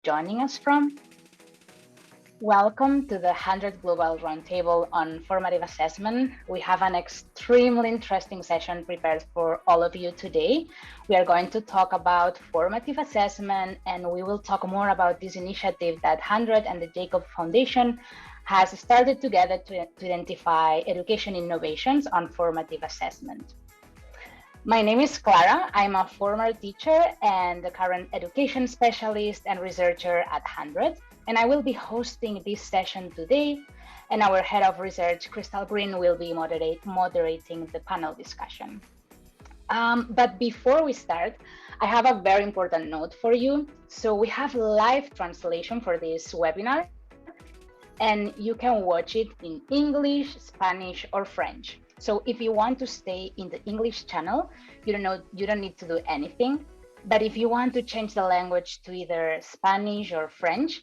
joining us from. Welcome to the 100 Global Roundtable on Formative Assessment. We have an extremely interesting session prepared for all of you today. We are going to talk about formative assessment, and we will talk more about this initiative that 100 and the Jacob Foundation has started together to identify education innovations on formative assessment. My name is Clara. I'm a former teacher and the current education specialist and researcher at 100, and I will be hosting this session today, and our head of research, Crystal Green, will be moderating the panel discussion. But before we start, I have a very important note for you. So we have live translation for this webinar, and you can watch it in English, Spanish, or French. So if you want to stay in the English channel, you don't need to do anything. But if you want to change the language to either Spanish or French,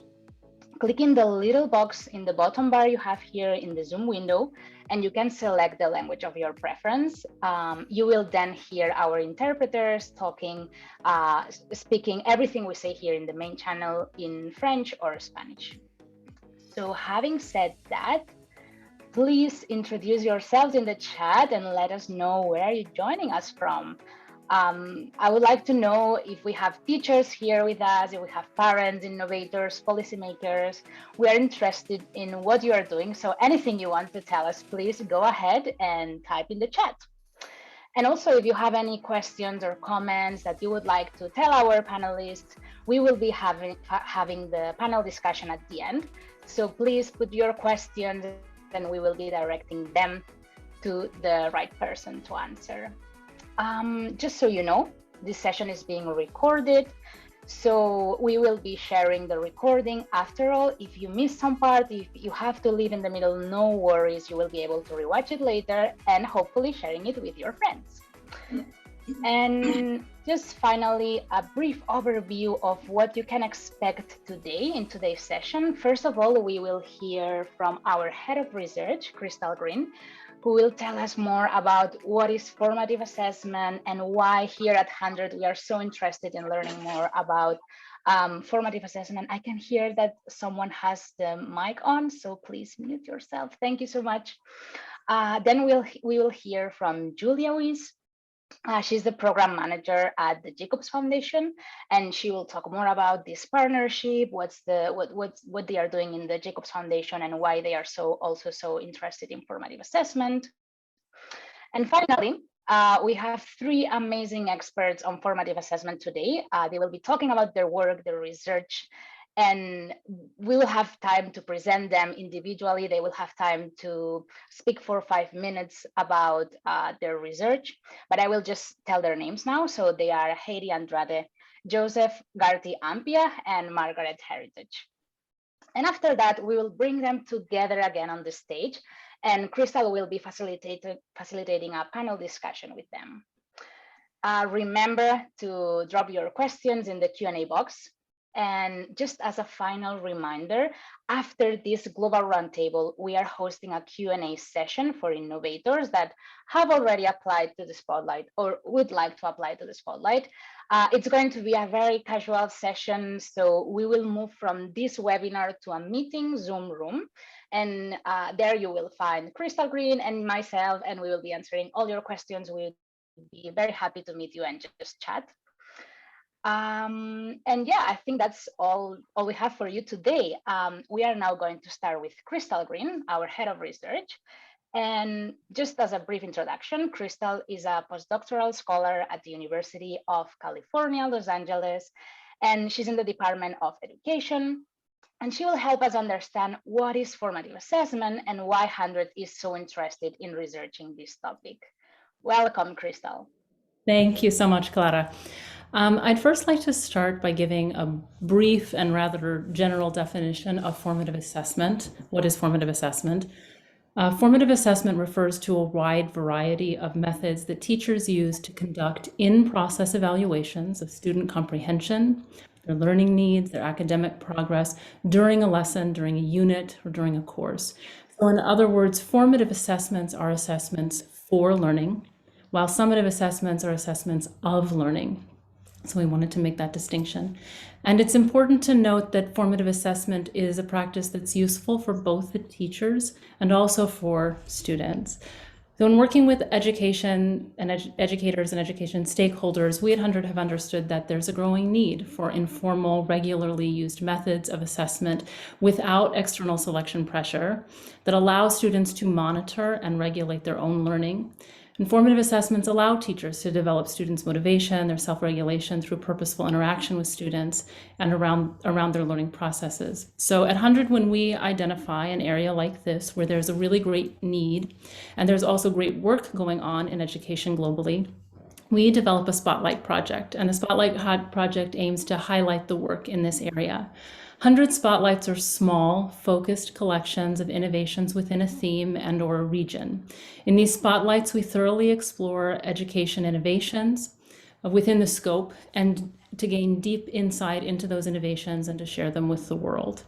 click in the little box in the bottom bar you have here in the Zoom window, and you can select the language of your preference. You will then hear our interpreters speaking everything we say here in the main channel in French or Spanish. So having said that, please introduce yourselves in the chat and let us know where you're joining us from. I would like to know if we have teachers here with us, if we have parents, innovators, policymakers. We are interested in what you are doing. So anything you want to tell us, please go ahead and type in the chat. And also, if you have any questions or comments that you would like to tell our panelists, we will be having the panel discussion at the end. So please put your questions, and we will be directing them to the right person to answer. Just so you know, this session is being recorded, so we will be sharing the recording. After all, if you miss some part, if you have to leave in the middle, no worries, you will be able to rewatch it later and hopefully sharing it with your friends. And just finally, a brief overview of what you can expect today in today's session. First of all, we will hear from our head of research, Crystal Green, who will tell us more about what is formative assessment and why here at 100 we are so interested in learning more about formative assessment. I can hear that someone has the mic on, so please mute yourself. Thank you so much. Then we will hear from Julia Wyss. She's the program manager at the Jacobs Foundation, and she will talk more about this partnership, what they are doing in the Jacobs Foundation, and why they are also so interested in formative assessment. And finally, we have three amazing experts on formative assessment today. They will be talking about their work, their research, and we will have time to present them individually. They will have time to speak for 5 minutes about their research, but I will just tell their names now. So they are Heidi, Andrade, Joseph, Ghartey, Ampiah, and Margaret Heritage. And after that, we will bring them together again on the stage, and Crystal will be facilitating a panel discussion with them. Remember to drop your questions in the Q&A box. And just as a final reminder, after this global roundtable, we are hosting a Q&A session for innovators that have already applied to the spotlight or would like to apply to the spotlight. It's going to be a very casual session, so we will move from this webinar to a meeting Zoom room. And there you will find Crystal Green and myself, and we will be answering all your questions. We'll be very happy to meet you and just chat. And yeah, I think that's all we have for you today. We are now going to start with Crystal Green, our head of research. And just as a brief introduction, Crystal is a postdoctoral scholar at the University of California, Los Angeles, and she's in the Department of Education. And she will help us understand what is formative assessment and why 100 is so interested in researching this topic. Welcome, Crystal. Thank you so much, Clara. I'd first like to start by giving a brief and rather general definition of formative assessment. What is formative assessment? Formative assessment refers to a wide variety of methods that teachers use to conduct in-process evaluations of student comprehension, their learning needs, their academic progress during a lesson, during a unit, or during a course. So in other words, formative assessments are assessments for learning, while summative assessments are assessments of learning. So we wanted to make that distinction. And it's important to note that formative assessment is a practice that's useful for both the teachers and also for students. So in working with education and educators and education stakeholders, we at 100 have understood that there's a growing need for informal, regularly used methods of assessment without external selection pressure that allow students to monitor and regulate their own learning. Informative assessments allow teachers to develop students' motivation, their self-regulation through purposeful interaction with students and around their learning processes. So at 100, when we identify an area like this where there's a really great need, and there's also great work going on in education globally, we develop a Spotlight project, and the Spotlight project aims to highlight the work in this area. 100 spotlights are small, focused collections of innovations within a theme and or a region. In these spotlights, we thoroughly explore education innovations within the scope and to gain deep insight into those innovations and to share them with the world.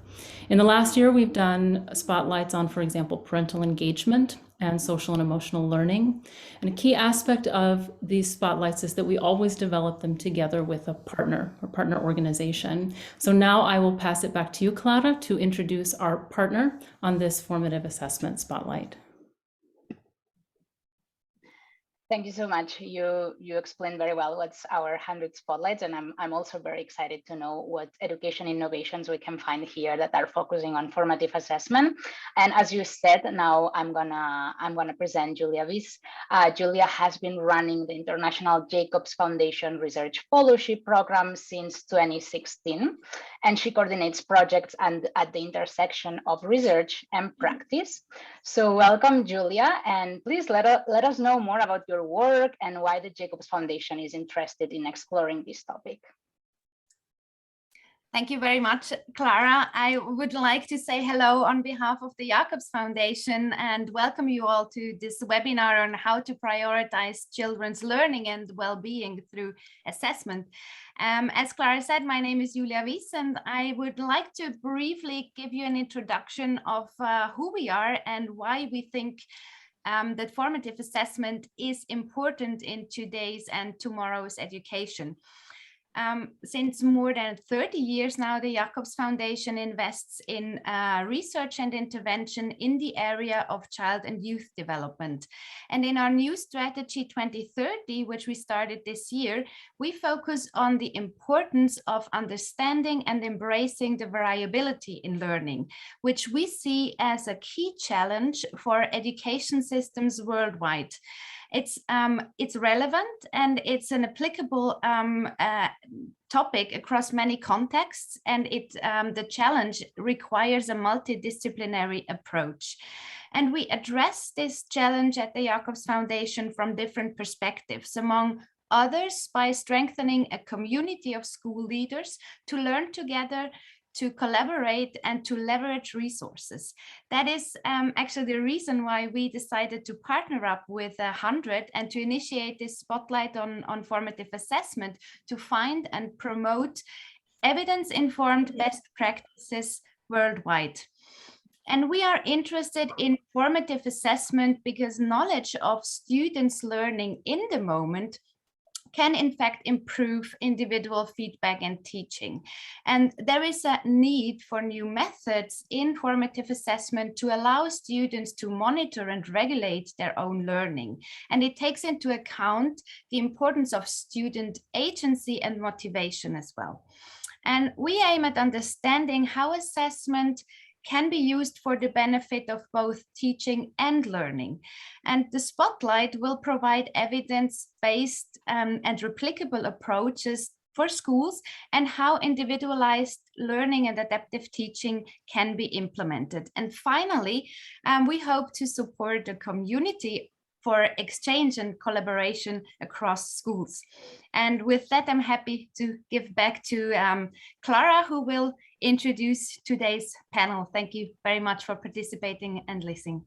In the last year, we've done spotlights on, for example, parental engagement and social and emotional learning. And a key aspect of these spotlights is that we always develop them together with a partner or partner organization. So now I will pass it back to you, Clara, to introduce our partner on this formative assessment spotlight. Thank you so much. You explained very well what's our 100 spotlights, and I'm also very excited to know what education innovations we can find here that are focusing on formative assessment. And as you said, now I'm gonna present Julia Wyss. Julia has been running the International Jacobs Foundation Research Fellowship Program since 2016, and she coordinates projects at the intersection of research and practice. So welcome, Julia, and please let us know more about your work and why the Jacobs Foundation is interested in exploring this topic. Thank you very much, Clara. I would like to say hello on behalf of the Jacobs Foundation and welcome you all to this webinar on how to prioritize children's learning and well-being through assessment. As Clara said, my name is Julia Wyss, and I would like to briefly give you an introduction of who we are and why we think that formative assessment is important in today's and tomorrow's education. Since more than 30 years now, the Jacobs Foundation invests in research and intervention in the area of child and youth development. And in our new strategy 2030, which we started this year, we focus on the importance of understanding and embracing the variability in learning, which we see as a key challenge for education systems worldwide. It's relevant and it's an applicable topic across many contexts, and the challenge requires a multidisciplinary approach. And we address this challenge at the Jacobs Foundation from different perspectives, among others by strengthening a community of school leaders to learn together, to collaborate and to leverage resources. That is actually the reason why we decided to partner up with 100 and to initiate this spotlight on formative assessment to find and promote evidence-informed best practices worldwide. And we are interested in formative assessment because knowledge of students' learning in the moment can in fact improve individual feedback and teaching. And there is a need for new methods in formative assessment to allow students to monitor and regulate their own learning. And it takes into account the importance of student agency and motivation as well. And we aim at understanding how assessment can be used for the benefit of both teaching and learning. And the spotlight will provide evidence-based and replicable approaches for schools and how individualized learning and adaptive teaching can be implemented. And finally, we hope to support the community for exchange and collaboration across schools. And with that, I'm happy to give back to Clara, who will introduce today's panel. Thank you very much for participating and listening.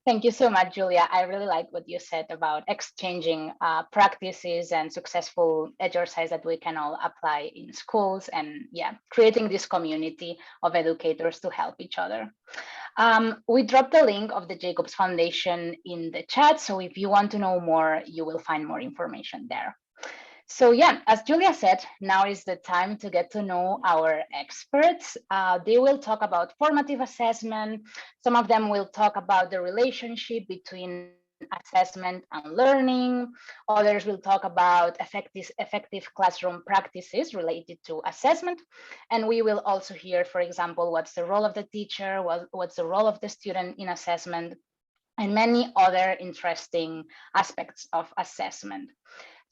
Thank you so much, Julia. I really like what you said about exchanging practices and successful exercise that we can all apply in schools, and creating this community of educators to help each other. We dropped the link of the Jacobs Foundation in the chat, so if you want to know more, you will find more information there. So yeah, as Julia said, now is the time to get to know our experts. They will talk about formative assessment. Some of them will talk about the relationship between assessment and learning. Others will talk about effective classroom practices related to assessment. And we will also hear, for example, what's the role of the teacher, what's the role of the student in assessment, and many other interesting aspects of assessment.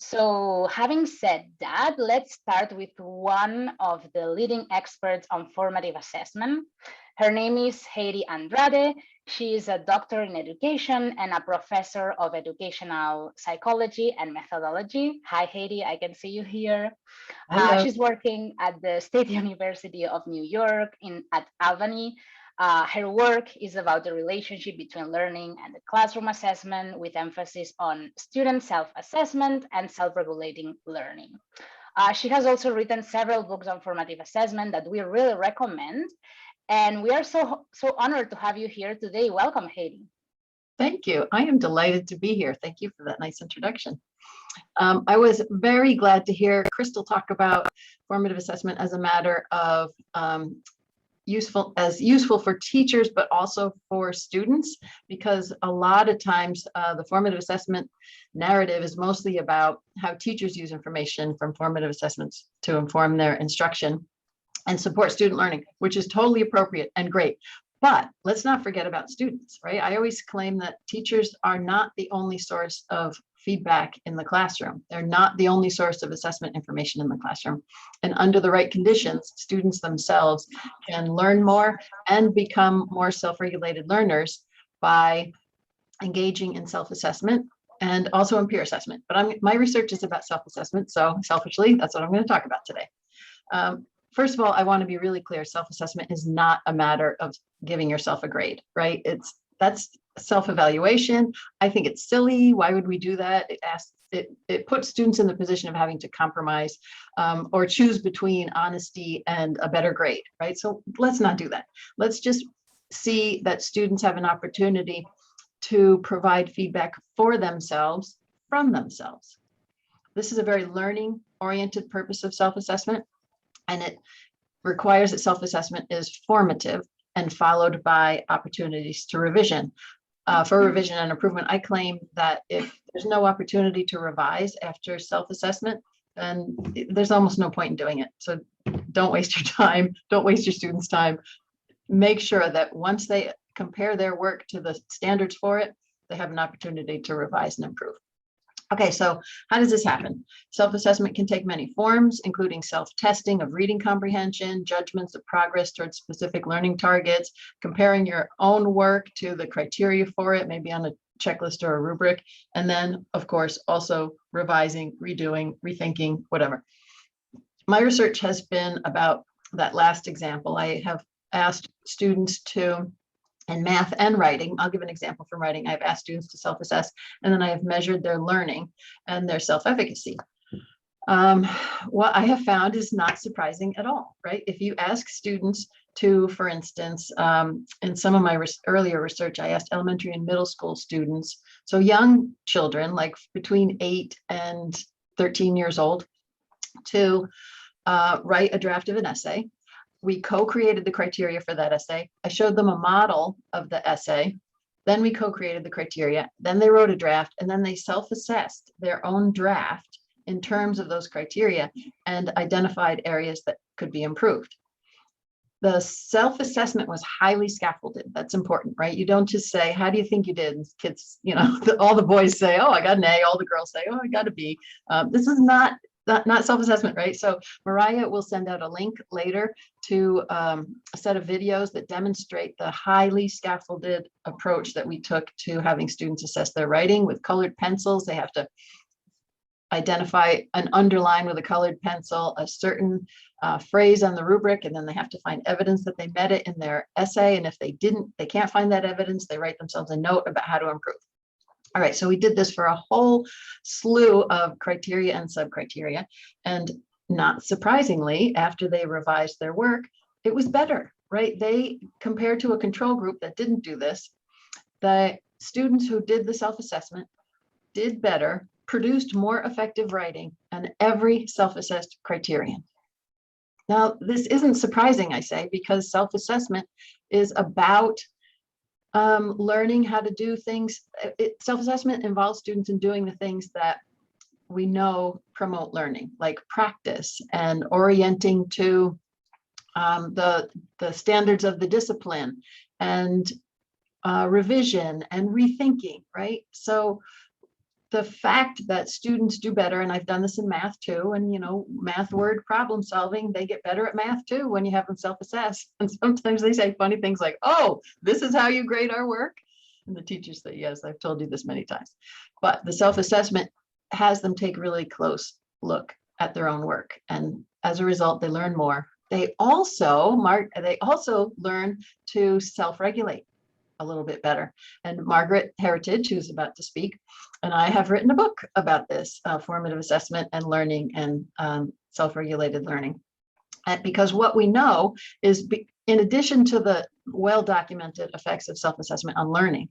So having said that, let's start with one of the leading experts on formative assessment. Her name is Heidi Andrade. She is a doctor in education and a professor of educational psychology and methodology. Hi, Heidi, I can see you here. She's working at the State University of New York at Albany. Her work is about the relationship between learning and the classroom assessment, with emphasis on student self-assessment and self-regulating learning. She has also written several books on formative assessment that we really recommend. And we are so honored to have you here today. Welcome, Heidi. Thank you. I am delighted to be here. Thank you for that nice introduction. I was very glad to hear Crystal talk about formative assessment as a matter of useful for teachers, but also for students, because a lot of times the formative assessment narrative is mostly about how teachers use information from formative assessments to inform their instruction and support student learning, which is totally appropriate and great. But let's not forget about students, right? I always claim that teachers are not the only source of feedback in the classroom. They're not the only source of assessment information in the classroom. And under the right conditions, students themselves can learn more and become more self-regulated learners by engaging in self-assessment and also in peer assessment. But my research is about self-assessment, so selfishly, that's what I'm going to talk about today. First of all, I want to be really clear. Self-assessment is not a matter of giving yourself a grade, right? That's self-evaluation. I think it's silly. Why would we do that? It puts students in the position of having to compromise or choose between honesty and a better grade, right? So let's not do that. Let's just see that students have an opportunity to provide feedback for themselves from themselves. This is a very learning-oriented purpose of self-assessment, and it requires that self-assessment is formative and followed by opportunities to revision. For revision and improvement, I claim that if there's no opportunity to revise after self-assessment, then there's almost no point in doing it. So don't waste your time, don't waste your students' time. Make sure that once they compare their work to the standards for it, they have an opportunity to revise and improve. Okay, so how does this happen? Self-assessment can take many forms, including self-testing of reading comprehension, judgments of progress towards specific learning targets, comparing your own work to the criteria for it, maybe on a checklist or a rubric, and then, of course, also revising, redoing, rethinking, whatever. My research has been about that last example. I have asked students to, in math and writing, I'll give an example from writing. I've asked students to self-assess, and then I have measured their learning and their self-efficacy. What I have found is not surprising at all, right? If you ask students to, for instance, in some of my earlier research, I asked elementary and middle school students, so young children, like between 8 and 13 years old, to write a draft of an essay. We co-created the criteria for that essay. I showed them a model of the essay. Then we co-created the criteria. Then they wrote a draft, and then they self-assessed their own draft in terms of those criteria and identified areas that could be improved. The self-assessment was highly scaffolded. That's important, right? You don't just say, how do you think you did? And kids, you know, all the boys say, oh, I got an A. All the girls say, oh, I got a B. This is not self-assessment, right? So Mariah will send out a link later to a set of videos that demonstrate the highly scaffolded approach that we took to having students assess their writing with colored pencils. They have to identify and underline with a colored pencil a certain phrase on the rubric, and then they have to find evidence that they met it in their essay. And if they didn't, they can't find that evidence, they write themselves a note about how to improve. All right, so we did this for a whole slew of criteria and sub-criteria, and not surprisingly, after they revised their work, it was better, right? They, compared to a control group that didn't do this, the students who did the self-assessment did better produced more effective writing on every self-assessed criterion. Now, this isn't surprising, I say, because self-assessment is about learning how to do things. Self-assessment involves students in doing the things that we know promote learning, like practice and orienting to the standards of the discipline, and revision and rethinking, right? So the fact that students do better, and I've done this in math too, and math word problem solving, they get better at math too when you have them self-assess. And sometimes they say funny things like, oh, this is how you grade our work. And the teachers say, yes, I've told you this many times. But the self-assessment has them take really close look at their own work. And as a result, they learn more. They also learn to self-regulate a little bit better. And Margaret Heritage, who's about to speak, and I have written a book about this, formative assessment and learning and self-regulated learning. Because what we know is, in addition to the well-documented effects of self-assessment on learning,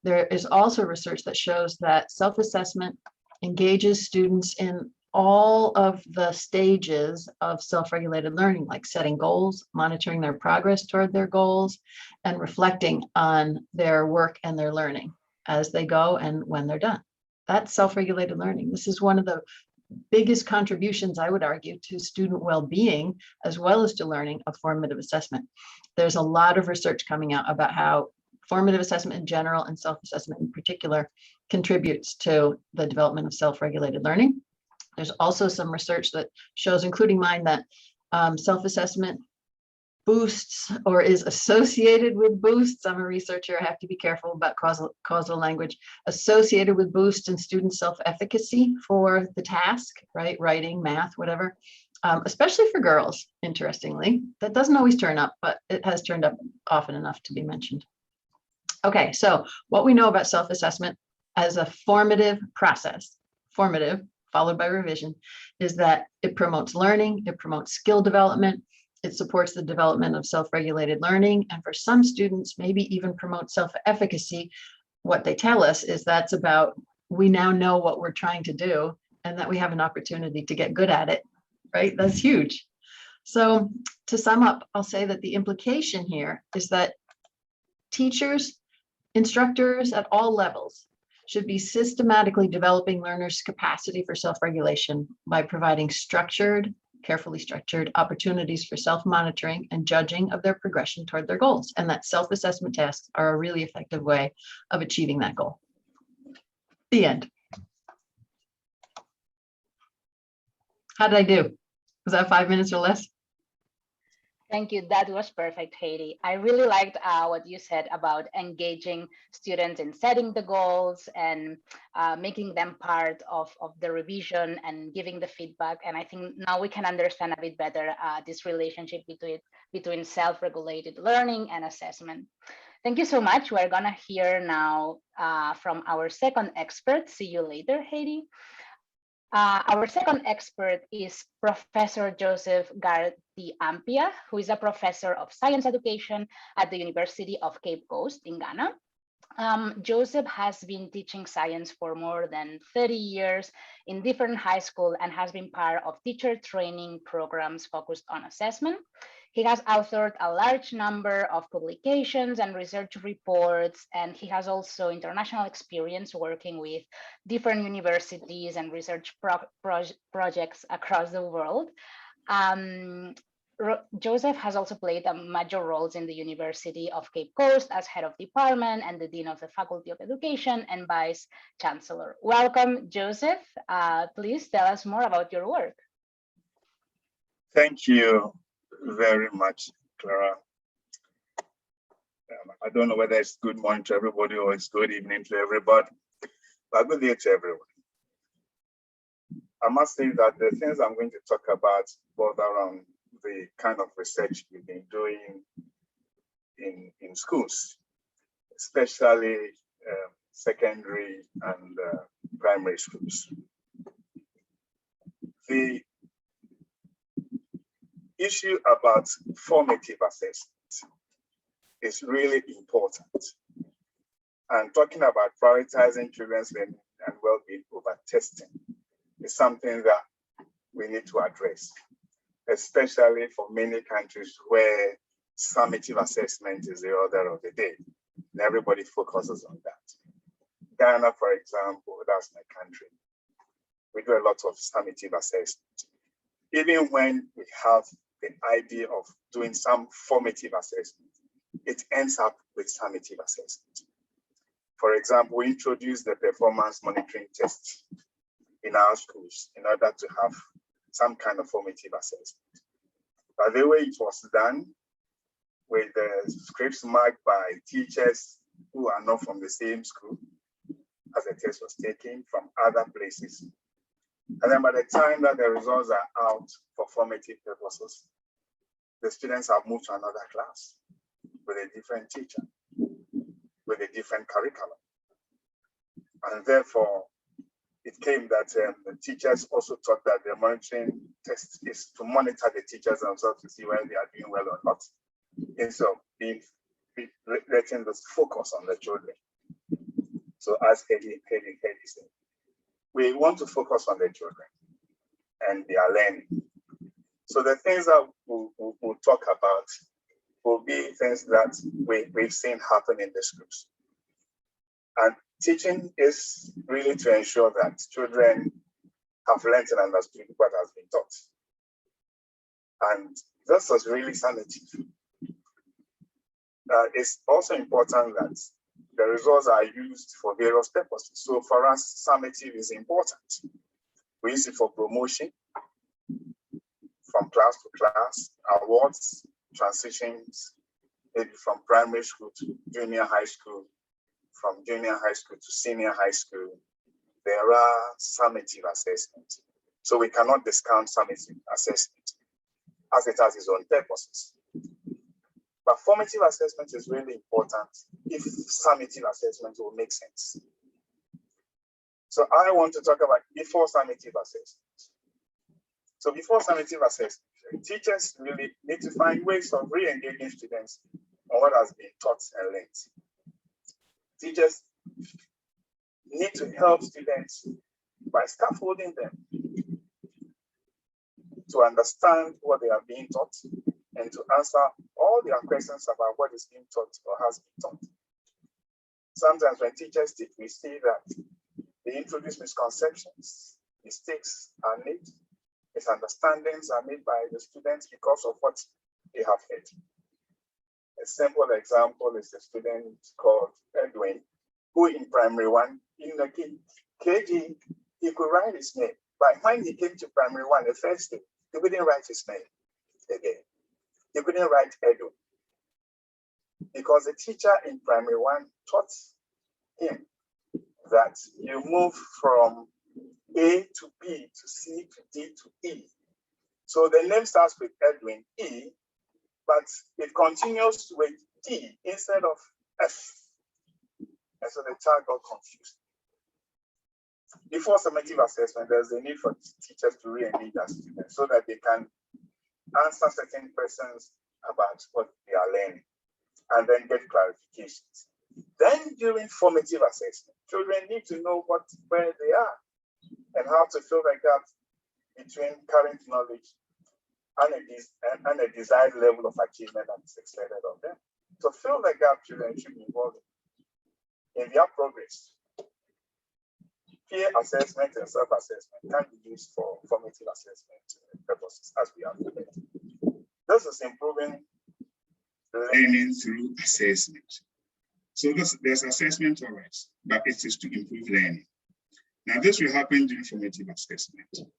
there is also research that shows that self-assessment engages students in all of the stages of self-regulated learning, like setting goals, monitoring their progress toward their goals, and reflecting on their work and their learning as they go and when they're done. That's self-regulated learning. This is one of the biggest contributions, I would argue, to student well-being as well as to learning of formative assessment. There's a lot of research coming out about how formative assessment in general and self-assessment in particular contributes to the development of self-regulated learning. There's also some research that shows, including mine, that self-assessment boosts or is associated with boosts. I'm a researcher, I have to be careful about causal language, associated with boosts in student self-efficacy for the task, right? Writing, math, whatever, especially for girls, interestingly. That doesn't always turn up, but it has turned up often enough to be mentioned. Okay, so what we know about self-assessment as a formative process, formative followed by revision, is that it promotes learning, it promotes skill development, it supports the development of self-regulated learning, and for some students, maybe even promotes self-efficacy. What they tell us is that's about, we now know what we're trying to do and that we have an opportunity to get good at it, right? That's huge. So to sum up, I'll say that the implication here is that teachers, instructors at all levels should be systematically developing learners' capacity for self-regulation by providing structured, carefully structured opportunities for self-monitoring and judging of their progression toward their goals, and that self-assessment tasks are a really effective way of achieving that goal. The end. How did I do? Was that 5 minutes or less? Thank you. That was perfect, Heidi. I really liked what you said about engaging students in setting the goals and making them part of the revision and giving the feedback. And I think now we can understand a bit better this relationship between self-regulated learning and assessment. Thank you so much. We're going to hear now from our second expert. See you later, Heidi. Our second expert is Professor Joseph Ghartey Ampiah, who is a professor of science education at the University of Cape Coast in Ghana. Joseph has been teaching science for more than 30 years in different high schools and has been part of teacher training programs focused on assessment. He has authored a large number of publications and research reports, and he has also international experience working with different universities and research projects across the world. Joseph has also played major roles in the University of Cape Coast as head of department and the dean of the Faculty of Education and vice chancellor. Welcome, Joseph. Please tell us more about your work. Thank you very much, Clara. I don't know whether it's good morning to everybody or it's good evening to everybody, but good day to everyone. I must say that the things I'm going to talk about border around the kind of research we've been doing in schools, especially secondary and primary schools. The issue about formative assessment is really important. And talking about prioritizing children's learning and well-being over testing is something that we need to address, especially for many countries where summative assessment is the order of the day, and everybody focuses on that. Ghana, for example, that's my country. We do a lot of summative assessment. Even when we have the idea of doing some formative assessment, it ends up with summative assessment. For example, we introduced the performance monitoring test in our schools in order to have some kind of formative assessment. But the way it was done, with the scripts marked by teachers who are not from the same school as the test was taken from other places. And then by the time that the results are out for formative purposes, the students have moved to another class with a different teacher, with a different curriculum. And therefore, it came that the teachers also thought that the monitoring test is to monitor the teachers themselves to see whether they are doing well or not, instead of letting us focus on the children. So as Heidi said, we want to focus on the children and their learning. So the things that we'll talk about will be things that we've seen happen in the schools. And teaching is really to ensure that children have learned and understood what has been taught. And this is really summative. It's also important that the results are used for various purposes. So for us, summative is important. We use it for promotion, from class to class, awards, transitions, maybe from primary school to junior high school, from junior high school to senior high school. There are summative assessments. So we cannot discount summative assessment as it has its own purposes. But formative assessment is really important if summative assessment will make sense. So I want to talk about before summative assessment. So before summative assessment, teachers really need to find ways of re-engaging students on what has been taught and learned. Teachers need to help students by scaffolding them to understand what they are being taught and to answer all their questions about what is being taught or has been taught. Sometimes when teachers teach, we see that they introduce misconceptions, mistakes are made, misunderstandings are made by the students because of what they have heard. A simple example is a student called Ed.D, who in primary one, in the KG, he could write his name. But when he came to primary one, the first day, he couldn't write his name again. He couldn't write Edo because the teacher in primary one taught him that you move from A to B to C to D to E. So the name starts with Edwin E, but it continues with D instead of F. And so the child got confused. Before summative assessment, there's a need for teachers to re-engage their students so that they can answer certain questions about what they are learning and then get clarifications. Then during formative assessment, children need to know where they are and how to fill the gap between current knowledge and a desired level of achievement that is expected of them. To fill the gap, children should be involved in their progress. Peer assessment and self-assessment can be used for formative assessment purposes as we have today. This is improving learning through assessment. So there's assessment, all right, but it is to improve learning. Now this will happen during formative assessment.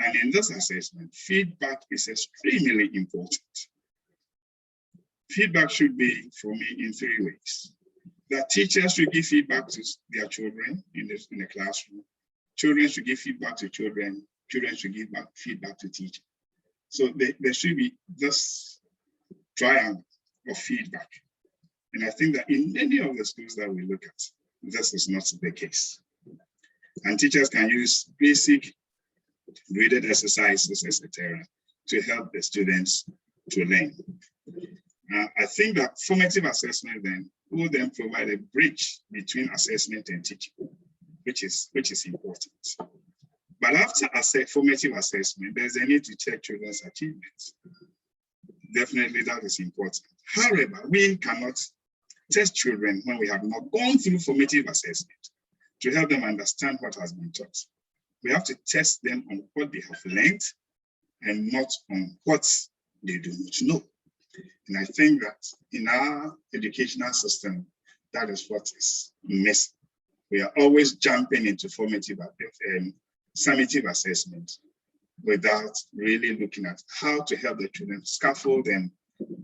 And in this assessment, feedback is extremely important. Feedback should be, for me, in 3 ways. That teachers should give feedback to their children in the classroom. Children should give feedback to children. Children should give feedback to teachers. So there should be this triangle of feedback. And I think that in many of the schools that we look at, this is not the case. And teachers can use basic graded exercises, etc., to help the students to learn. I think that formative assessment then will then provide a bridge between assessment and teaching. which is important. But after formative assessment, there's a need to check children's achievements. Definitely that is important. However, we cannot test children when we have not gone through formative assessment to help them understand what has been taught. We have to test them on what they have learned and not on what they do not know. And I think that in our educational system, that is what is missing. We are always jumping into formative summative assessment without really looking at how to help the children scaffold and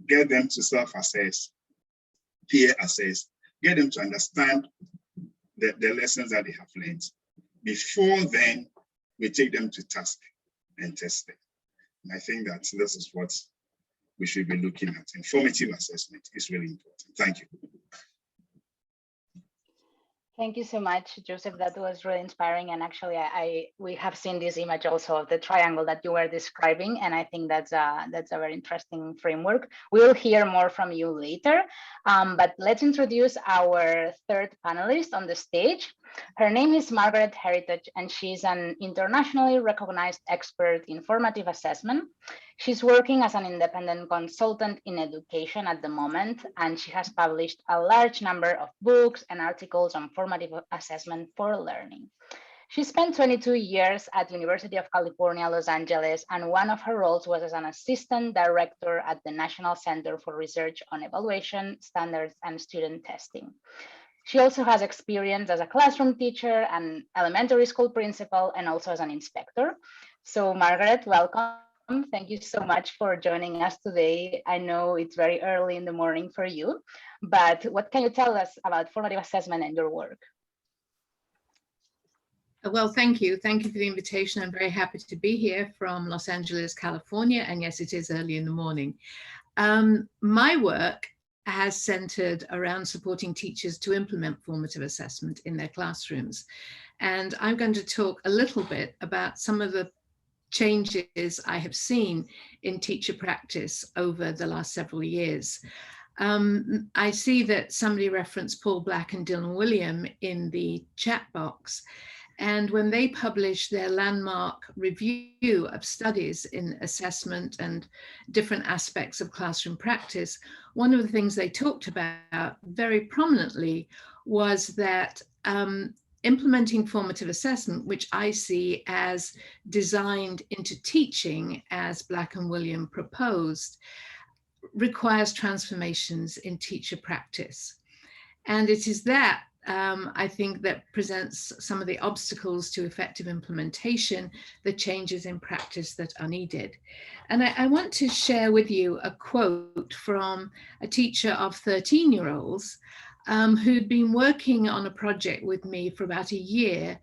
get them to self-assess, peer assess, get them to understand the lessons that they have learned. Before then, we take them to task and test them. And I think that this is what we should be looking at. And formative assessment is really important. Thank you. Thank you so much, Joseph. That was really inspiring. And actually, we have seen this image also of the triangle that you were describing, and I think that's a very interesting framework. We'll hear more from you later, but let's introduce our third panelist on the stage. Her name is Margaret Heritage, and she's an internationally recognized expert in formative assessment. She's working as an independent consultant in education at the moment, and she has published a large number of books and articles on formative assessment for learning. She spent 22 years at University of California, Los Angeles, and one of her roles was as an assistant director at the National Center for Research on Evaluation, Standards, and Student Testing. She also has experience as a classroom teacher and elementary school principal, and also as an inspector. So Margaret, welcome. Thank you so much for joining us today. I know it's very early in the morning for you, but what can you tell us about formative assessment and your work? Well, thank you. Thank you for the invitation. I'm very happy to be here from Los Angeles, California. And yes, it is early in the morning. My work has centered around supporting teachers to implement formative assessment in their classrooms. And I'm going to talk a little bit about some of the changes I have seen in teacher practice over the last several years. I see that somebody referenced Paul Black and Dylan William in the chat box. And when they published their landmark review of studies in assessment and different aspects of classroom practice, one of the things they talked about very prominently was that implementing formative assessment, which I see as designed into teaching as Black and William proposed, requires transformations in teacher practice. And it is that I think that presents some of the obstacles to effective implementation, the changes in practice that are needed. And I want to share with you a quote from a teacher of 13-year-olds who'd been working on a project with me for about a year,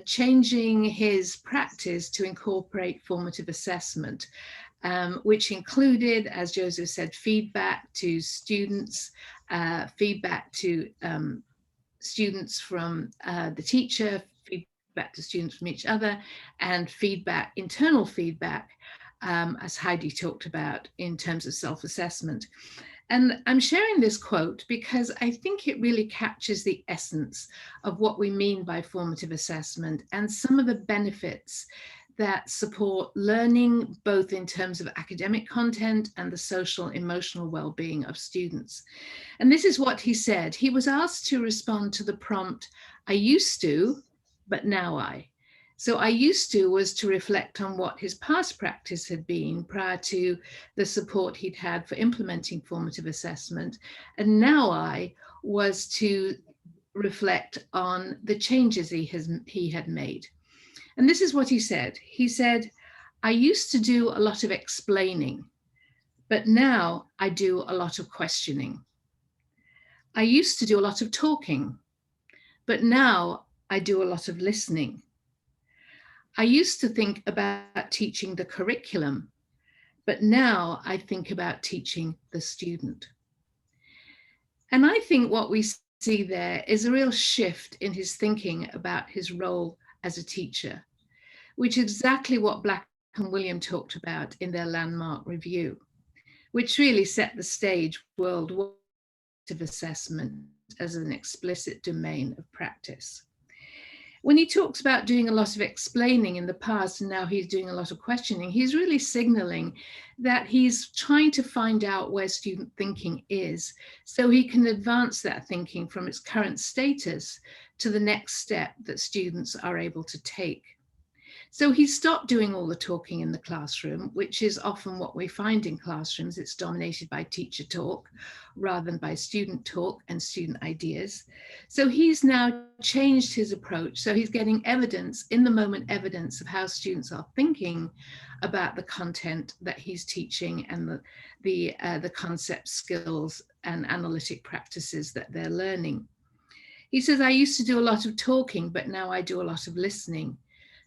changing his practice to incorporate formative assessment, which included, as Joseph said, feedback to students, feedback to students from the teacher, feedback to students from each other, and feedback, internal feedback, as Heidi talked about in terms of self-assessment. And I'm sharing this quote because I think it really captures the essence of what we mean by formative assessment and some of the benefits that support learning, both in terms of academic content and the social, emotional well-being of students. And this is what he said. He was asked to respond to the prompt, I used to, but now I. So I used to was to reflect on what his past practice had been prior to the support he'd had for implementing formative assessment. And now I was to reflect on the changes he had made. And this is what he said. He said, I used to do a lot of explaining, but now I do a lot of questioning. I used to do a lot of talking, but now I do a lot of listening. I used to think about teaching the curriculum, but now I think about teaching the student. And I think what we see there is a real shift in his thinking about his role as a teacher, which is exactly what Black and William talked about in their landmark review, which really set the stage worldwide of assessment as an explicit domain of practice. When he talks about doing a lot of explaining in the past and now he's doing a lot of questioning, he's really signaling that he's trying to find out where student thinking is so he can advance that thinking from its current status to the next step that students are able to take. So he stopped doing all the talking in the classroom, which is often what we find in classrooms. It's dominated by teacher talk rather than by student talk and student ideas. So he's now changed his approach. So he's getting evidence, in the moment evidence of how students are thinking about the content that he's teaching and the concept, skills and analytic practices that they're learning. He says, I used to do a lot of talking, but now I do a lot of listening.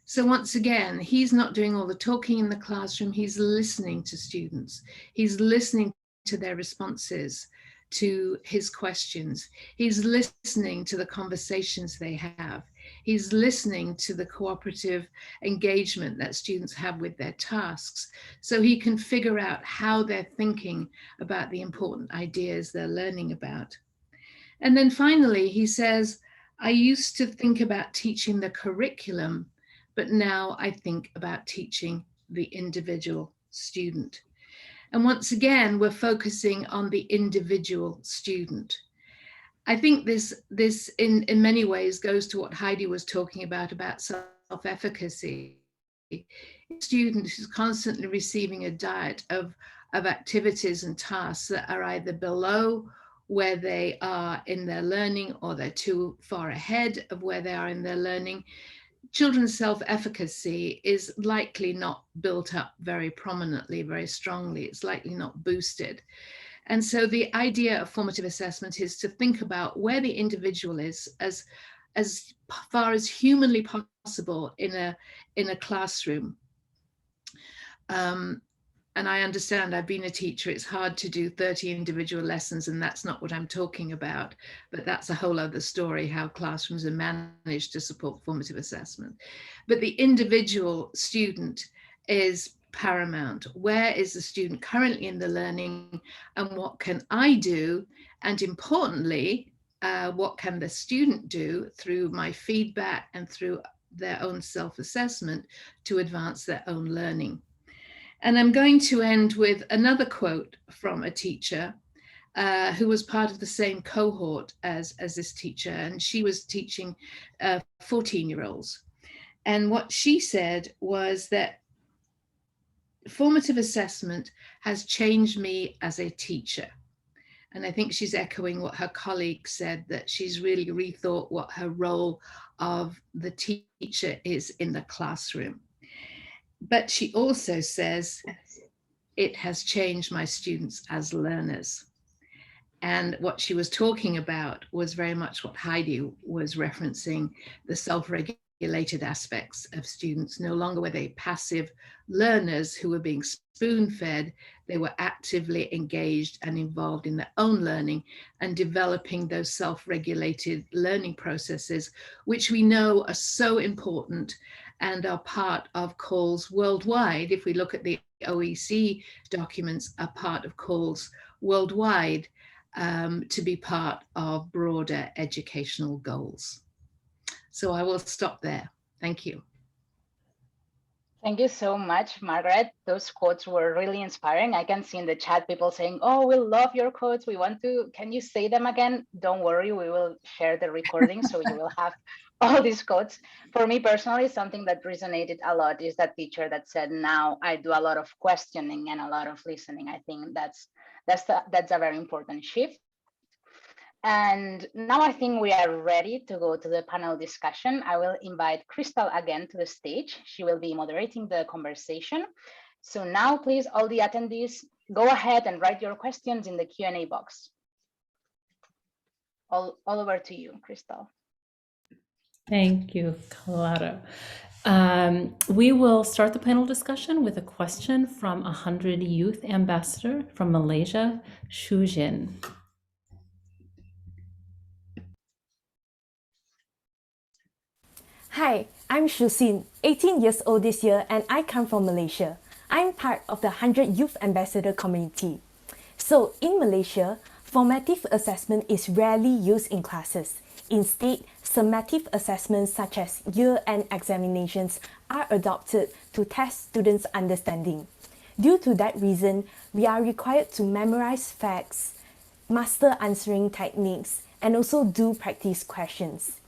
So once again, he's not doing all the talking in the classroom, he's listening to students. He's listening to their responses to his questions. He's listening to the conversations they have. He's listening to the cooperative engagement that students have with their tasks, so he can figure out how they're thinking about the important ideas they're learning about. And then finally, he says, I used to think about teaching the curriculum, but now I think about teaching the individual student. And once again, we're focusing on the individual student. I think this in many ways goes to what Heidi was talking about self-efficacy. A student who's constantly receiving a diet of activities and tasks that are either below where they are in their learning or they're too far ahead of where they are in their learning, children's self-efficacy is likely not built up very prominently, very strongly. It's likely not boosted. And so the idea of formative assessment is to think about where the individual is as far as humanly possible in a classroom. And I understand, I've been a teacher, it's hard to do 30 individual lessons, and that's not what I'm talking about, but that's a whole other story, how classrooms are managed to support formative assessment. But the individual student is paramount. Where is the student currently in the learning, and what can I do? And importantly, what can the student do through my feedback and through their own self-assessment to advance their own learning? And I'm going to end with another quote from a teacher who was part of the same cohort as this teacher, and she was teaching 14-year-olds. And what she said was that formative assessment has changed me as a teacher. And I think she's echoing what her colleague said, that she's really rethought what her role of the teacher is in the classroom. But she also says, it has changed my students as learners. And what she was talking about was very much what Heidi was referencing, the self-regulated aspects of students. No longer were they passive learners who were being spoon-fed, they were actively engaged and involved in their own learning and developing those self-regulated learning processes, which we know are so important and are part of calls worldwide. If we look at the OEC documents, are part of calls worldwide to be part of broader educational goals. So I will stop there. Thank you. Thank you so much, Margaret. Those quotes were really inspiring. I can see in the chat people saying, oh, we love your quotes. We want to, can you say them again? Don't worry, we will share the recording so you will have all these quotes. For me personally, something that resonated a lot is that teacher that said, now I do a lot of questioning and a lot of listening. I think that's a very important shift. And now I think we are ready to go to the panel discussion. I will invite Crystal again to the stage. She will be moderating the conversation. So now please, all the attendees, go ahead and write your questions in the Q&A box. All over to you, Crystal. Thank you, Clara. We will start the panel discussion with a question from 100 Youth Ambassador from Malaysia, Shujin. Hi, I'm Shusin, 18 years old this year, and I come from Malaysia. I'm part of the 100 Youth Ambassador community. So in Malaysia, formative assessment is rarely used in classes. Instead, summative assessments such as year-end examinations are adopted to test students' understanding. Due to that reason, we are required to memorize facts, master answering techniques, and also do practice questions.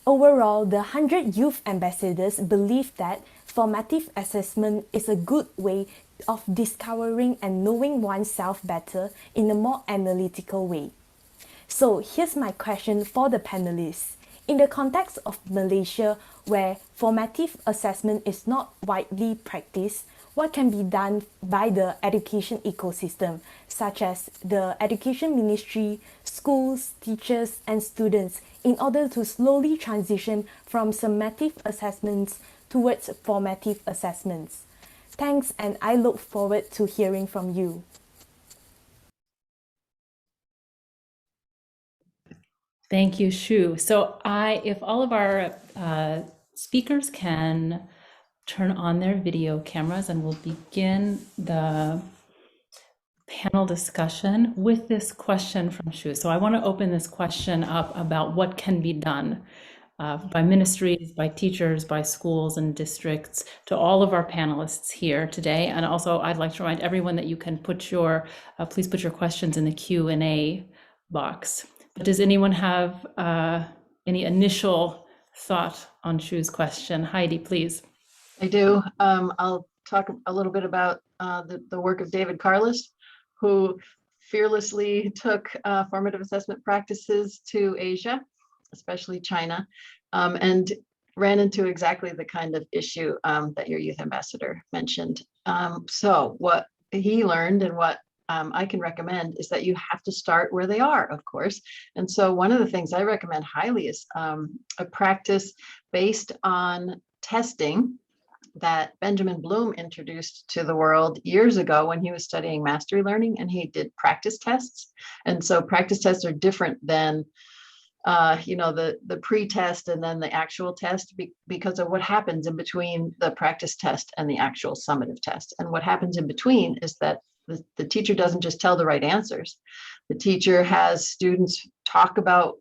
Overall, the 100 Youth Ambassadors believe that formative assessment is a good way of discovering and knowing oneself better in a more analytical way. So here's my question for the panelists. In the context of Malaysia, where formative assessment is not widely practiced, what can be done by the education ecosystem, such as the Education Ministry, schools, teachers, and students, in order to slowly transition from summative assessments towards formative assessments? Thanks, and I look forward to hearing from you. Thank you, Shu. So if all of our speakers can turn on their video cameras, and we'll begin the panel discussion with this question from Shu. So I want to open this question up about what can be done by ministries, by teachers, by schools and districts, to all of our panelists here today. And also I'd like to remind everyone that you can put your, please put your questions in the Q&A box. But does anyone have any initial thought on Shu's question? Heidi, please. I do. I'll talk a little bit about the work of David Carlist, who fearlessly took formative assessment practices to Asia, especially China, and ran into exactly the kind of issue that your youth ambassador mentioned. So what he learned and what I can recommend is that you have to start where they are, of course. And so one of the things I recommend highly is a practice based on testing that Benjamin Bloom introduced to the world years ago when he was studying mastery learning, and he did practice tests. And so practice tests are different than the pre-test and then the actual test because of what happens in between the practice test and the actual summative test. And what happens in between is that the teacher doesn't just tell the right answers. The teacher has students talk about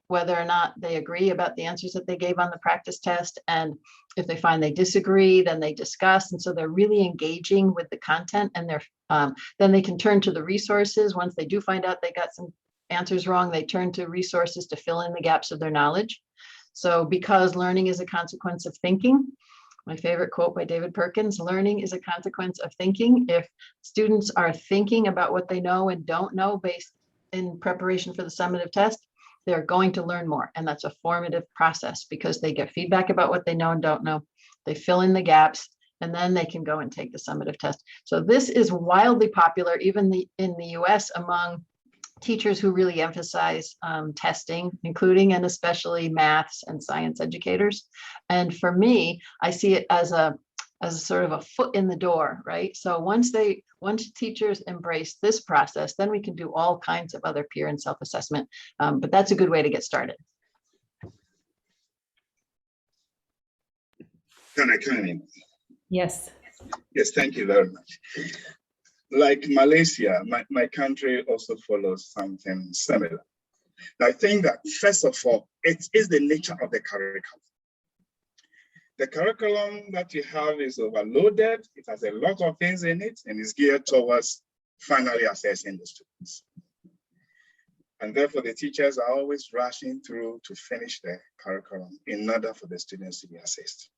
whether or not they agree about the answers that they gave on the practice test. And if they find they disagree, then they discuss. And so they're really engaging with the content, and then they can turn to the resources. Once they do find out they got some answers wrong, they turn to resources to fill in the gaps of their knowledge. So because learning is a consequence of thinking, my favorite quote by David Perkins, learning is a consequence of thinking. If students are thinking about what they know and don't know based in preparation for the summative test, they're going to learn more. And that's a formative process because they get feedback about what they know and don't know. They fill in the gaps, and then they can go and take the summative test. So this is wildly popular, even in the US, among teachers who really emphasize testing, including and especially maths and science educators. And for me, I see it as a sort of a foot in the door, right? So once teachers embrace this process, then we can do all kinds of other peer and self-assessment. But that's a good way to get started. Can I come in? Yes. Yes, thank you very much. Like Malaysia, my country also follows something similar. I think that first of all, it is the nature of the curriculum. The curriculum that you have is overloaded. It has a lot of things in it and is geared towards finally assessing the students. And therefore, the teachers are always rushing through to finish the curriculum in order for the students to be assessed.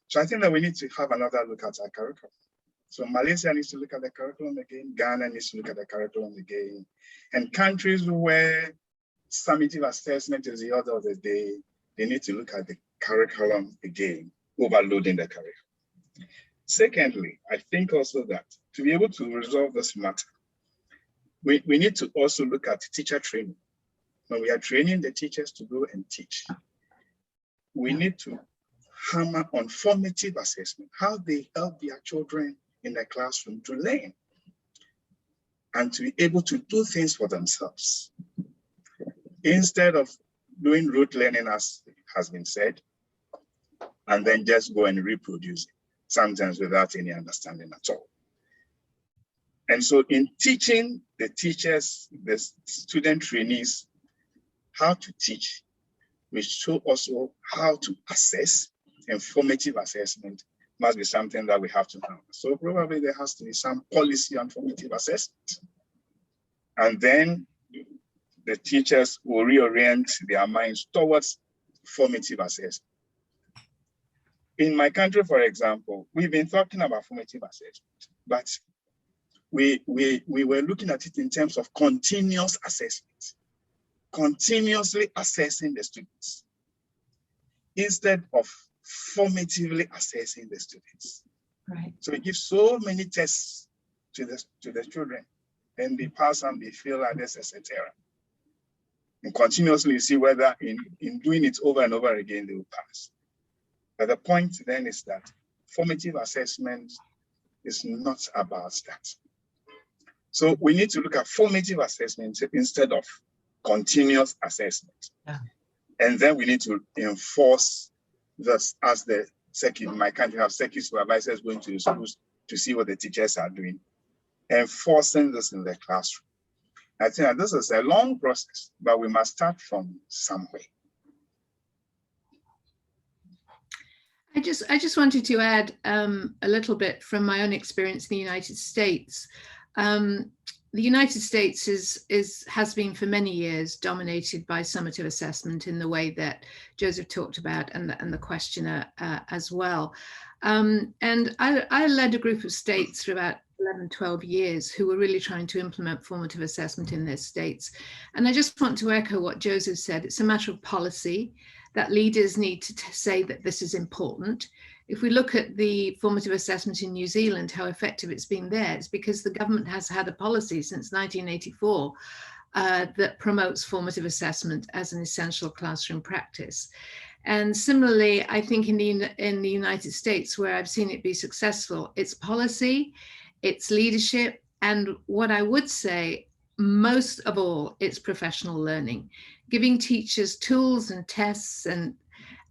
So I think that we need to have another look at our curriculum. So Malaysia needs to look at the curriculum again. Ghana needs to look at the curriculum again. And countries where summative assessment is the order of the day, they need to look at the curriculum again, overloading the curriculum. Secondly, I think also that to be able to resolve this matter, we need to also look at teacher training. When we are training the teachers to go and teach, we need to hammer on formative assessment, how they help their children in the classroom to learn and to be able to do things for themselves instead of doing rote learning, as has been said, and then just go and reproduce it, sometimes without any understanding at all. And so in teaching the teachers, the student trainees, how to teach. We show also how to assess, and formative assessment must be something that we have to have. So probably there has to be some policy on formative assessment. And then the teachers will reorient their minds towards formative assessment. In my country, for example, we've been talking about formative assessment, but we were looking at it in terms of continuous assessment, continuously assessing the students, instead of formatively assessing the students. Right. So we give so many tests to the children, and they pass and they fail at this, etc. And continuously see whether in doing it over and over again, they will pass. But the point then is that formative assessment is not about that. So we need to look at formative assessment instead of continuous assessment. Yeah. And then we need to enforce this as the circuit. In my country, have circuit supervisors going to the schools to see what the teachers are doing, enforcing this in the classroom. I think that this is a long process, but we must start from somewhere. I just wanted to add a little bit from my own experience in the United States. The United States has been for many years dominated by summative assessment in the way that Joseph talked about, and the questioner as well. And I led a group of states for about 11, 12 years who were really trying to implement formative assessment in their states. And I just want to echo what Joseph said. It's a matter of policy that leaders need to say that this is important. If we look at the formative assessment in New Zealand, how effective it's been there, it's because the government has had a policy since 1984 that promotes formative assessment as an essential classroom practice. And similarly, I think in the United States, where I've seen it be successful, it's policy, it's leadership, and what I would say, most of all, it's professional learning. Giving teachers tools and tests and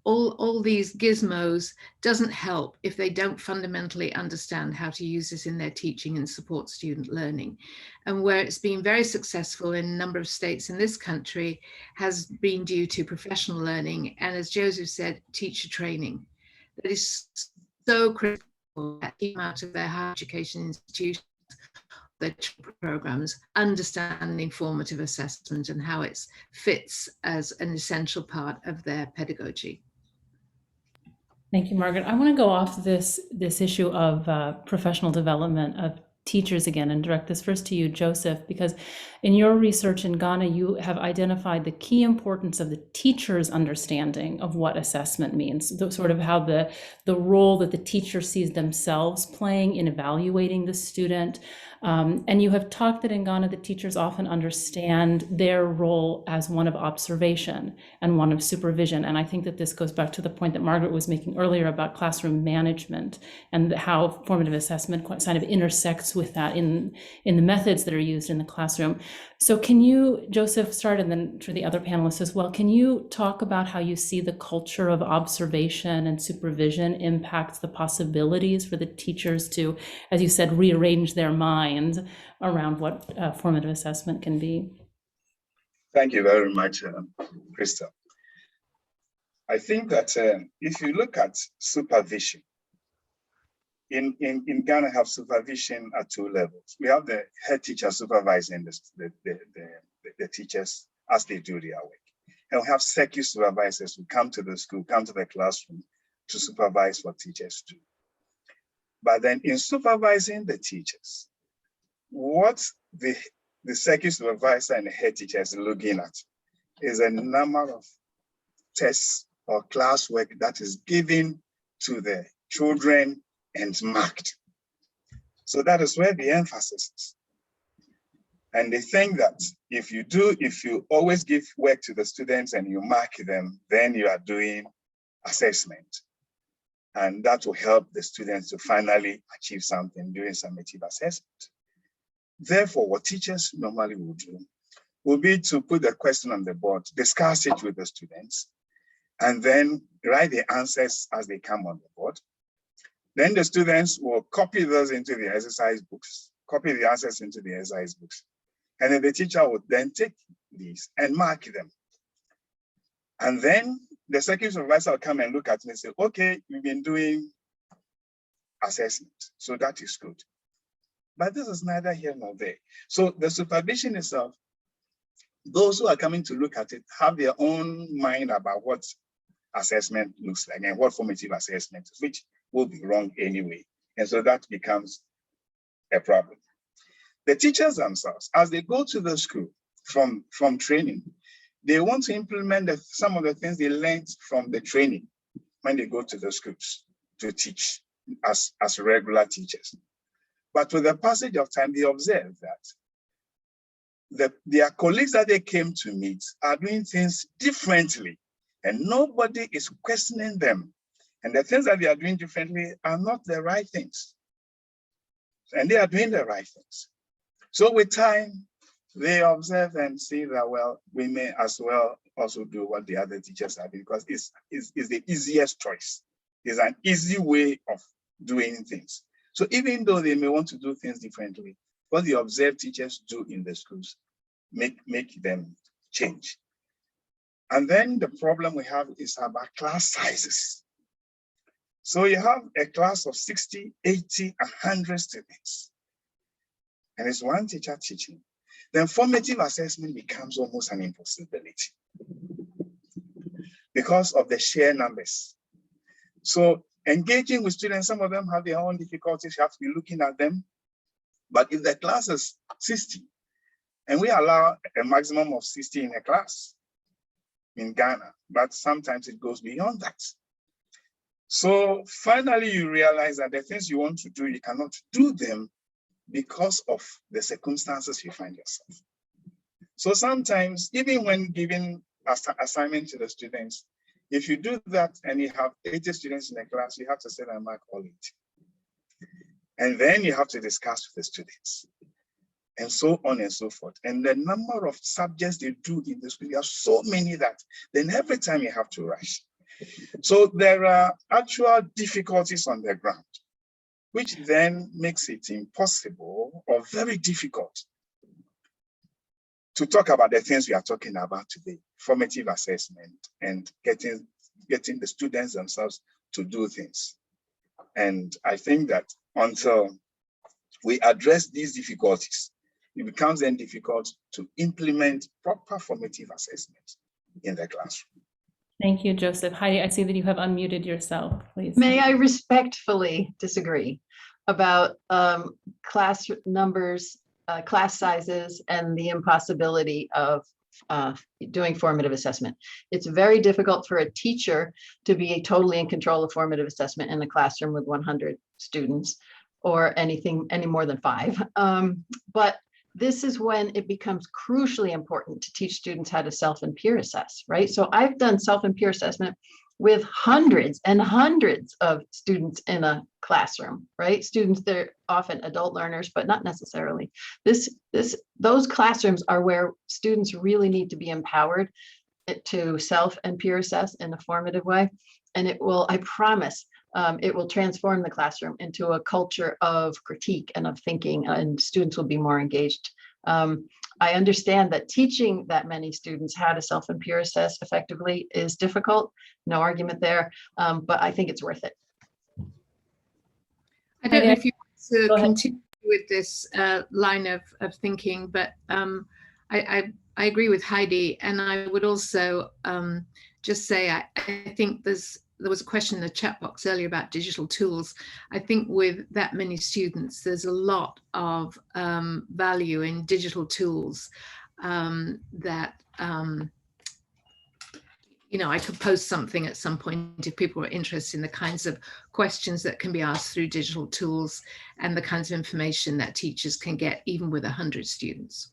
all these gizmos doesn't help if they don't fundamentally understand how to use this in their teaching and support student learning. And where it's been very successful in a number of states in this country has been due to professional learning. And as Joseph said, teacher training. That is so critical that came out of their higher education institutions, their programs, understanding formative assessment and how it fits as an essential part of their pedagogy. Thank you, Margaret. I want to go off this issue of professional development of teachers again and direct this first to you, Joseph, because in your research in Ghana, you have identified the key importance of the teacher's understanding of what assessment means, sort of how the role that the teacher sees themselves playing in evaluating the student. And you have talked that in Ghana, the teachers often understand their role as one of observation and one of supervision. And I think that this goes back to the point that Margaret was making earlier about classroom management and how formative assessment kind of intersects with that in the methods that are used in the classroom. So can you, Joseph, start, and then for the other panelists as well, can you talk about how you see the culture of observation and supervision impacts the possibilities for the teachers to, as you said, rearrange their mind around what formative assessment can be? Thank you very much, Krista. I think that if you look at supervision, in Ghana, have supervision at two levels. We have the head teacher supervising the teachers as they do their work. And we have circuit supervisors who come to the school, come to the classroom to supervise what teachers do. But then in supervising the teachers, what the circuit supervisor and the head teacher is looking at is a number of tests or classwork that is given to the children and marked. So that is where the emphasis is. And they think that if you always give work to the students and you mark them, then you are doing assessment. And that will help the students to finally achieve something during summative assessment. Therefore, what teachers normally will do will be to put the question on the board, discuss it with the students, and then write the answers as they come on the board. Then the students will copy those into the exercise books, copy the answers into the exercise books. And then the teacher would then take these and mark them And then the second supervisor will come and look at me and say, okay, we've been doing assessment, so that is good. But this is neither here nor there. So the supervision itself, those who are coming to look at it have their own mind about what assessment looks like and what formative assessment is, which will be wrong anyway. And so that becomes a problem. The teachers themselves, as they go to the school from training, they want to implement some of the things they learned from the training when they go to the schools to teach as regular teachers. But with the passage of time, they observe that their colleagues that they came to meet are doing things differently, and nobody is questioning them. And the things that they are doing differently are not the right things. And they are doing the right things. So with time, they observe and see that, well, we may as well also do what the other teachers are doing, because it's the easiest choice. It's an easy way of doing things. So even though they may want to do things differently, what the observed teachers do in the schools make them change. And then the problem we have is about class sizes. So you have a class of 60, 80, 100 students, and it's one teacher teaching. Then formative assessment becomes almost an impossibility because of the sheer numbers. So engaging with students, some of them have their own difficulties, you have to be looking at them. But if the class is 60, and we allow a maximum of 60 in a class in Ghana, but sometimes it goes beyond that. So finally, you realize that the things you want to do, you cannot do them because of the circumstances you find yourself. So sometimes, even when giving assignment to the students, if you do that and you have 80 students in a class, you have to set and mark all 80. And then you have to discuss with the students, and so on and so forth. And the number of subjects they do in the school, there are so many that then every time you have to rush. So there are actual difficulties on the ground, which then makes it impossible or very difficult to talk about the things we are talking about today, formative assessment and getting the students themselves to do things. And I think that until we address these difficulties, it becomes then difficult to implement proper formative assessment in the classroom. Thank you, Joseph. Heidi, I see that you have unmuted yourself, please. May I respectfully disagree about class numbers, class sizes, and the impossibility of doing formative assessment. It's very difficult for a teacher to be totally in control of formative assessment in a classroom with 100 students or any more than 5. But this is when it becomes crucially important to teach students how to self and peer assess, right? So I've done self and peer assessment with hundreds and hundreds of students in a classroom, right? Students, they're often adult learners, but not necessarily. Those classrooms are where students really need to be empowered to self and peer assess in a formative way. And it will, I promise, it will transform the classroom into a culture of critique and of thinking, and students will be more engaged. I understand that teaching that many students how to self and peer assess effectively is difficult, no argument there, but I think it's worth it. I don't know if you want to continue with this line of thinking, but I agree with Heidi, and I would also just say I think there was a question in the chat box earlier about digital tools. I think with that many students, there's a lot of value in digital tools that, you know, I could post something at some point if people are interested in the kinds of questions that can be asked through digital tools and the kinds of information that teachers can get even with 100 students.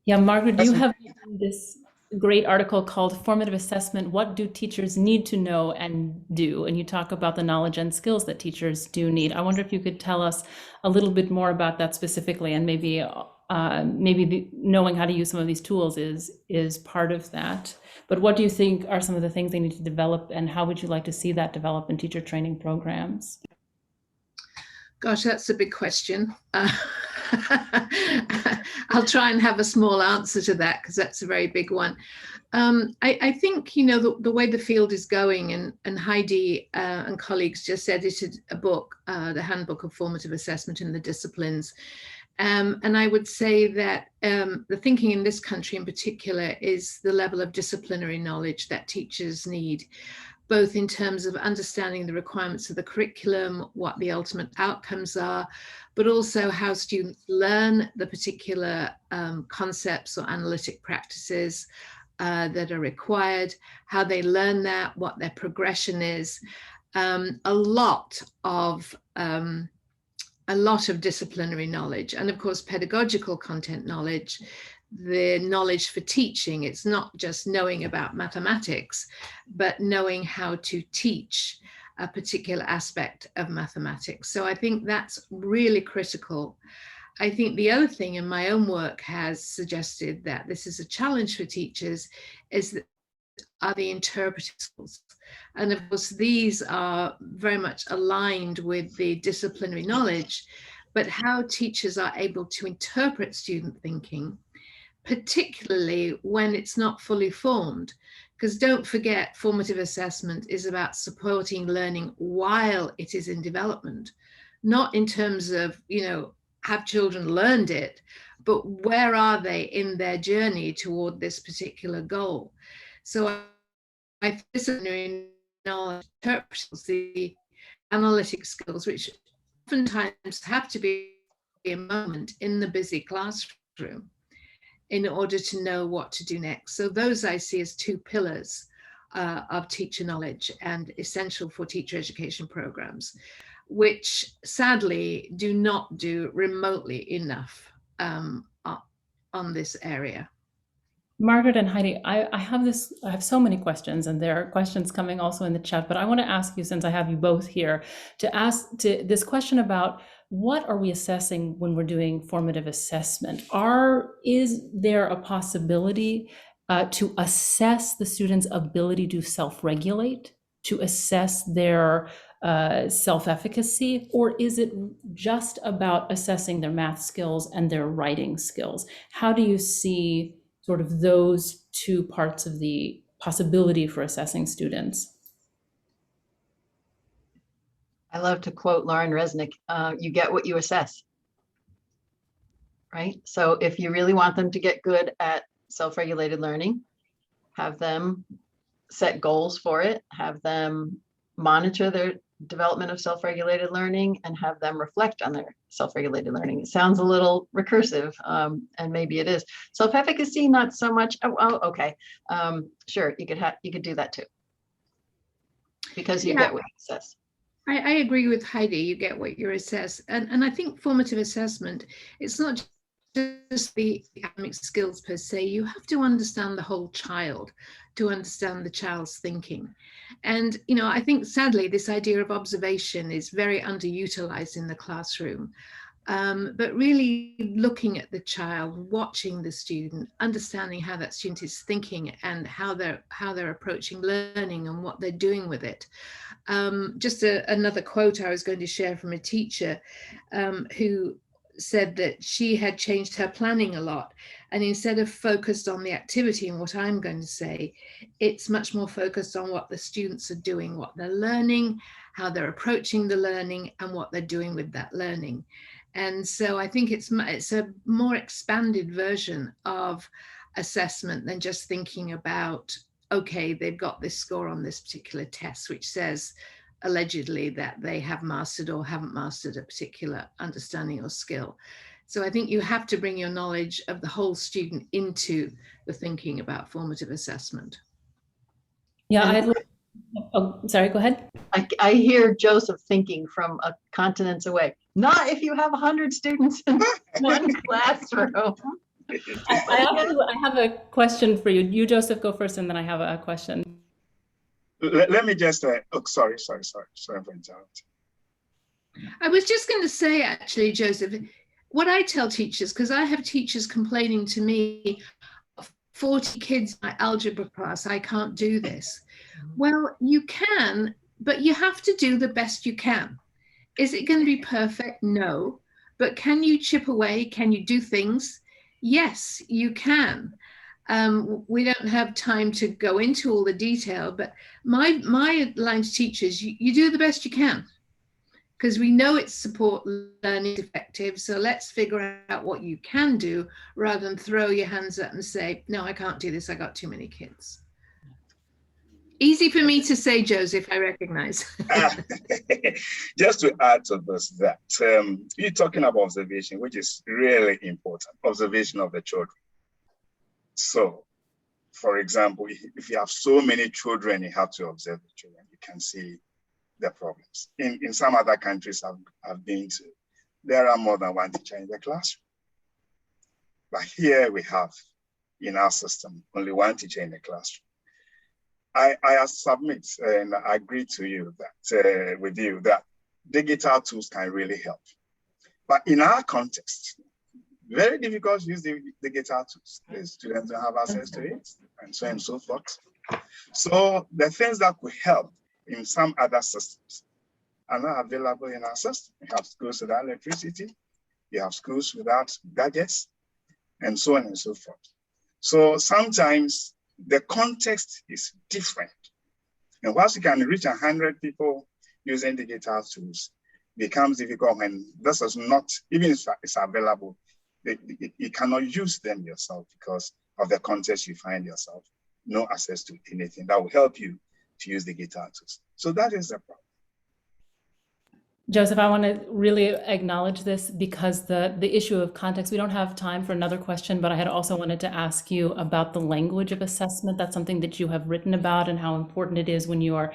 Yeah, Margaret, you have this great article called Formative Assessment, What Do Teachers Need to Know and Do? And you talk about the knowledge and skills that teachers do need. I wonder if you could tell us a little bit more about that specifically, and maybe knowing how to use some of these tools is part of that. But what do you think are some of the things they need to develop, and how would you like to see that develop in teacher training programs? Gosh, that's a big question. I'll try and have a small answer to that because that's a very big one. I think, you know, the way the field is going, and Heidi and colleagues just edited a book, the Handbook of Formative Assessment in the Disciplines. And I would say that the thinking in this country in particular is the level of disciplinary knowledge that teachers need, both in terms of understanding the requirements of the curriculum, what the ultimate outcomes are, but also how students learn the particular concepts or analytic practices that are required, how they learn that, what their progression is. A lot of disciplinary knowledge, and of course pedagogical content knowledge, the knowledge for teaching. It's not just knowing about mathematics, but knowing how to teach a particular aspect of mathematics. So I think that's really critical. I think the other thing in my own work has suggested that this is a challenge for teachers are the interpretive skills. And of course, these are very much aligned with the disciplinary knowledge, but how teachers are able to interpret student thinking, particularly when it's not fully formed. Because don't forget, formative assessment is about supporting learning while it is in development, not in terms of, you know, have children learned it, but where are they in their journey toward this particular goal? So I think disciplinary knowledge interprets the analytic skills, which oftentimes have to be a moment in the busy classroom in order to know what to do next. So those I see as two pillars of teacher knowledge and essential for teacher education programs, which sadly do not do remotely enough on this area. Margaret and Heidi, I have so many questions, and there are questions coming also in the chat, but I want to ask you, since I have you both here, to ask this question about what are we assessing when we're doing formative assessment? Is there a possibility to assess the student's ability to self-regulate, to assess their self-efficacy, or is it just about assessing their math skills and their writing skills? How do you see sort of those two parts of the possibility for assessing students? I love to quote Lauren Resnick, you get what you assess, right? So if you really want them to get good at self-regulated learning, have them set goals for it, have them monitor their development of self-regulated learning, and have them reflect on their self-regulated learning. It sounds a little recursive, and maybe it is. Self-efficacy, not so much. Oh, okay. Sure, you could do that too, because you get what you assess. I agree with Heidi. You get what you assess, and I think formative assessment, it's not just the academic skills per se. You have to understand the whole child to understand the child's thinking. And, you know, I think sadly, this idea of observation is very underutilized in the classroom. But really looking at the child, watching the student, understanding how that student is thinking and how they're approaching learning and what they're doing with it. Just another quote I was going to share from a teacher who said that she had changed her planning a lot, and instead of focused on the activity and what I'm going to say, it's much more focused on what the students are doing, what they're learning, how they're approaching the learning, and what they're doing with that learning. And so I think it's a more expanded version of assessment than just thinking about, okay, they've got this score on this particular test, which says allegedly that they have mastered or haven't mastered a particular understanding or skill. So I think you have to bring your knowledge of the whole student into the thinking about formative assessment. Yeah, sorry, go ahead. I hear Joseph thinking from a continents away. Not if you have 100 students in one classroom. I have a question for you. You, Joseph, go first, and then I have a question. Let me just, sorry for interrupting. I was just going to say, actually, Joseph, what I tell teachers, because I have teachers complaining to me, 40 kids in my algebra class, I can't do this. Well, you can, but you have to do the best you can. Is it going to be perfect? No. but can you chip away? Can you do things? Yes, you can. We don't have time to go into all the detail, but my line to teachers, you do the best you can, because we know it's support learning is effective. So let's figure out what you can do rather than throw your hands up and say, no, I can't do this. I got too many kids. Easy for me to say, Joseph, I recognize. Just to add to this, that you're talking about observation, which is really important, observation of the children. So, for example, if you have so many children, you have to observe the children. You can see the problems. In some other countries I've been to, there are more than one teacher in the classroom. But here we have, in our system, only one teacher in the classroom. I submit and I agree to you that with you that digital tools can really help. But in our context, very difficult to use the digital tools. The students don't have access to it, and so on and so forth. So the things that could help in some other systems are not available in our system. You have schools without electricity, you have schools without gadgets, and so on and so forth. So sometimes the context is different. And once you can reach 100 people using digital tools, it becomes difficult when this is not, even if it's available, you cannot use them yourself because of the context you find yourself, no access to anything that will help you to use digital tools. So that is the problem. Joseph, I want to really acknowledge this because the issue of context, we don't have time for another question, but I had also wanted to ask you about the language of assessment. That's something that you have written about and how important it is when you are,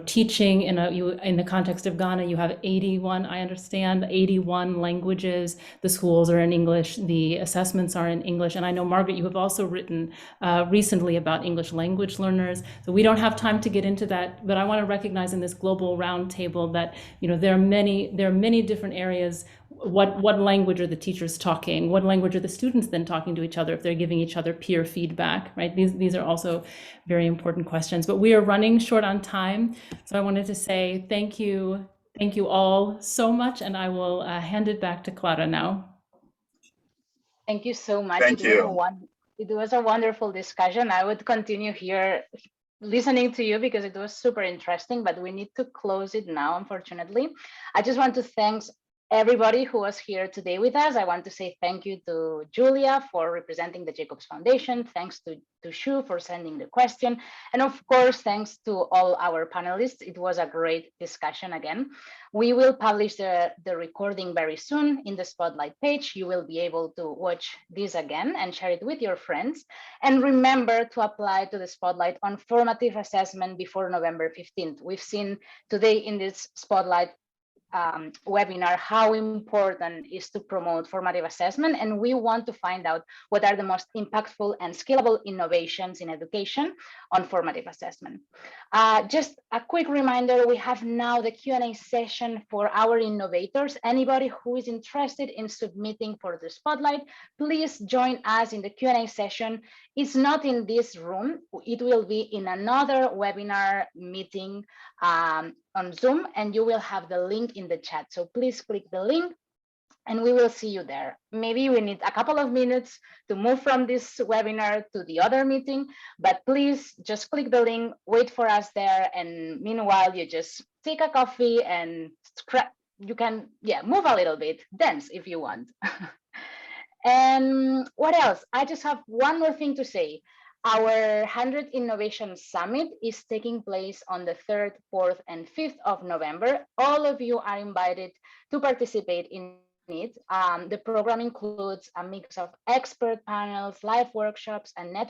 teaching in the context of Ghana. You have 81, I understand, 81 languages. The schools are in English, the assessments are in English. And I know, Margaret, you have also written recently about English language learners. So we don't have time to get into that, but I want to recognize in this global roundtable that, there are many different areas. What language are the teachers talking? What language are the students then talking to each other if they're giving each other peer feedback, right? These are also very important questions, but we are running short on time. So I wanted to say thank you all so much, and I will hand it back to Clara now. Thank you so much. Thank you. It was a wonderful discussion. I would continue here listening to you because it was super interesting, but we need to close it now, unfortunately. I just want to thank everybody who was here today with us. I want to say thank you to Julia for representing the Jacobs Foundation. Thanks to Shu for sending the question. And of course, thanks to all our panelists. It was a great discussion again. We will publish the recording very soon in the Spotlight page. You will be able to watch this again and share it with your friends. And remember to apply to the Spotlight on formative assessment before November 15th. We've seen today in this Spotlight webinar how important is to promote formative assessment, and we want to find out what are the most impactful and scalable innovations in education on formative assessment. Just a quick reminder, we have now the Q&A session for our innovators. Anybody who is interested in submitting for the Spotlight, please join us in the Q&A session. It's not in this room, it will be in another webinar meeting on Zoom, and you will have the link in the chat. So please click the link and we will see you there. Maybe we need a couple of minutes to move from this webinar to the other meeting, but please just click the link, wait for us there. And meanwhile, you just take a coffee and you can, move a little bit, dance if you want. And what else? I just have one more thing to say. Our 100 Innovation Summit is taking place on the 3rd, 4th, and 5th of November. All of you are invited to participate in it. The program includes a mix of expert panels, live workshops, and networking